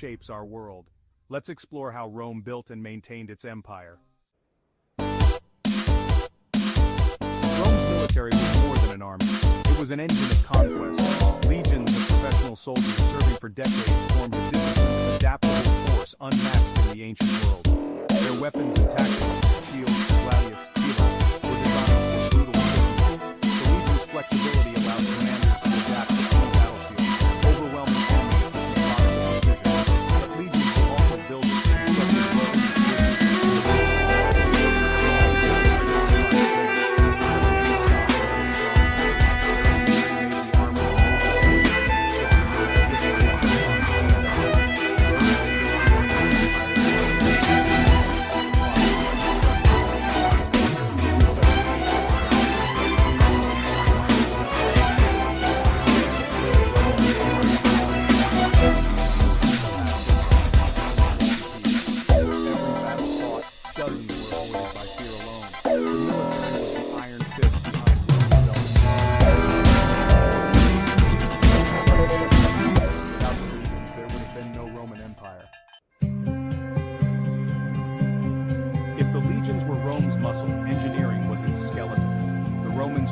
shapes our world. Let's explore how Rome built and maintained its empire. Rome's military was more than an army. It was an engine of conquest. Legions of professional soldiers serving for decades formed a disciplined, adaptable force unmatched in the ancient world. Their weapons and tactics, shields, gladius, helos, were designed for brutal efficiency. The legion's flexibility allowed commanders to adapt to any battlefield, overwhelming enemies with methodical precision. But legions were also builders in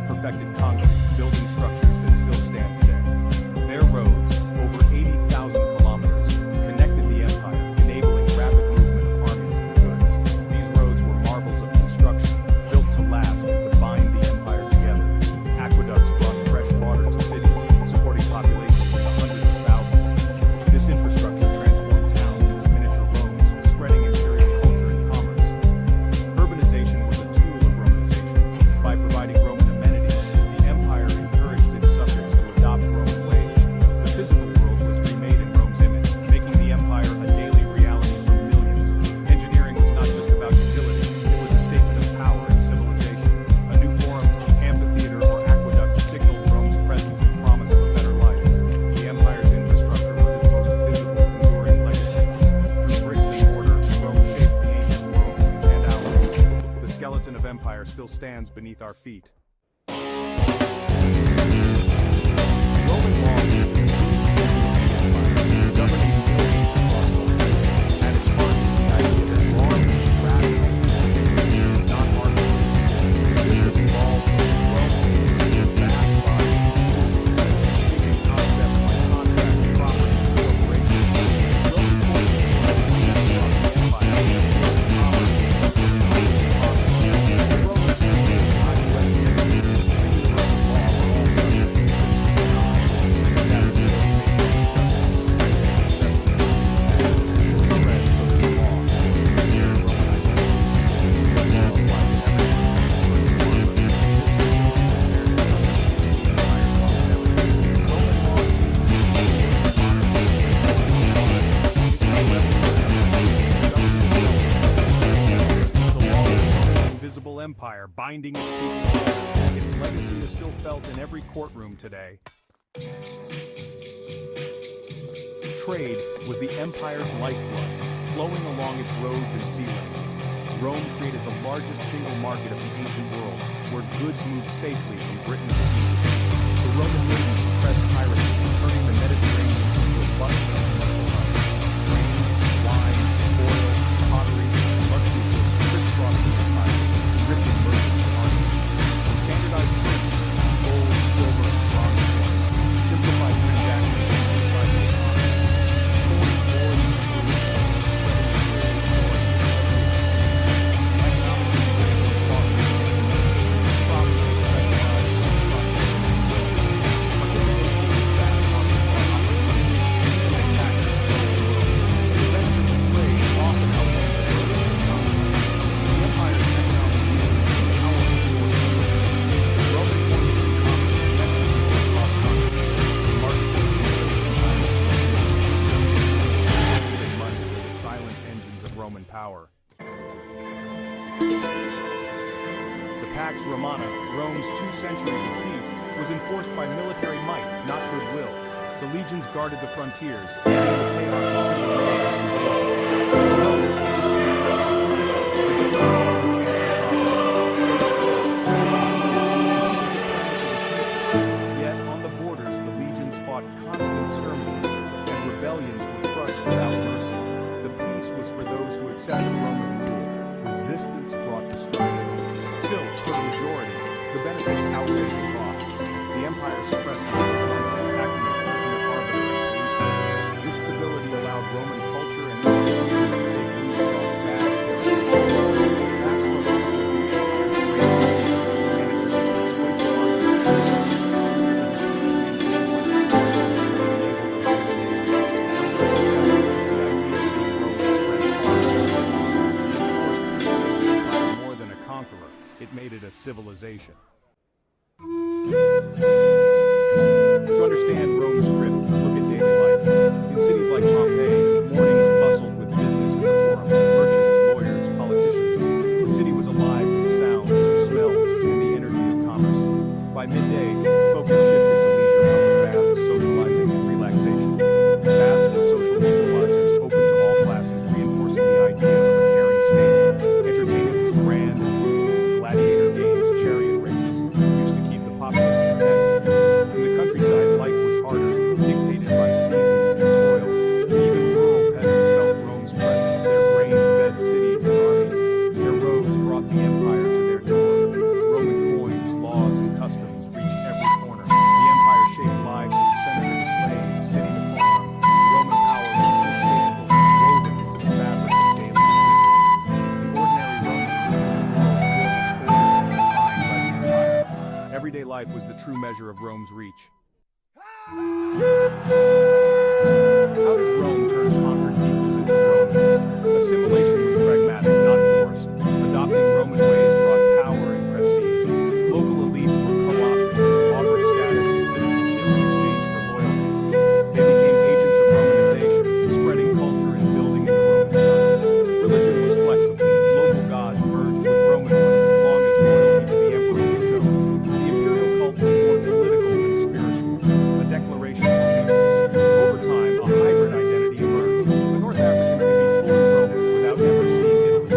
perfected concrete, building structures that still stand today. Their roads, over 80,000 kilometers, connected the empire, enabling rapid movement of armies and goods. These roads were marvels of construction, built to last and to bind the empire together. Aqueducts brought fresh water to cities, supporting populations in the hundreds of thousands. This infrastructure transformed towns into miniature Romes, spreading imperial culture and commerce. Urbanization was a tool of Romanization. By providing Roman still stands beneath our feet. Roman law governing across culture. At its heart, the idea that law is rational, not arbitrary. The system evolved from Rome into a vast body of rules, shaping concepts like contract, property, and corporation. Roman empire binding its people together. Its legacy is still felt in every courtroom today. Trade was the empire's lifeblood, flowing along its roads and sea lanes. Rome created the largest single market of the ancient world, where goods moved safely from Britain to Egypt. The Roman navy suppressed piracy, turning the Mediterranean into a bustling commercial hub. Grain, wine, oil, pottery, and luxury goods crisscrossed the empire, enriching merchants and artisans. Standardized prints, gold, silver, and bronze coins, simplified transactions and unified the economy. Foreign wars and spreading Roman power. The Pax Romana, Rome's 2 centuries of peace, was enforced by military might, not goodwill. The legions guarded the frontiers, and the chaos of Yet on the borders, the legions fought constant skirmishes, and rebellions were crushed without measure of Rome's reach. How did Rome turn conquered peoples into Romans? Assimilation was pragmatic, not forced. Adopting Roman ways brought power and prestige. Local elites were co-opted, offered status and citizenship in exchange for loyalty. They became agents of Romanization, spreading culture and building in the Roman style. Religion was flexible. Local gods merged with Roman ones as long as loyalty to the emperor was shown. The imperial cult was more political than spiritual, a declaration of allegiance. Over time, a hybrid identity emerged. A North African could be fully Roman without ever seeing Italy.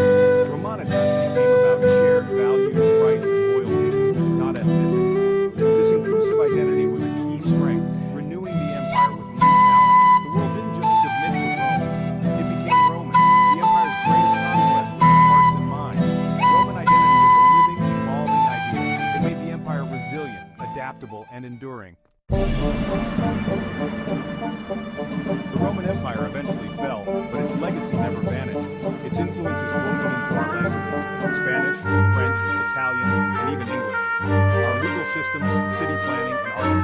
Romanitas became about shared values, rights, and loyalties, not ethnicity. This inclusive identity was a key strength, renewing the empire with new talent. The world didn't just submit to Rome, it became Roman. The empire's greatest conquest was in hearts and minds. Roman identity is a living, evolving idea. It made the empire resilient, adaptable, and enduring. The Roman Empire eventually fell, but its legacy never vanished. Its influence is woven into our languages: Spanish, French, Italian, and even English. Our legal systems, city planning, and architecture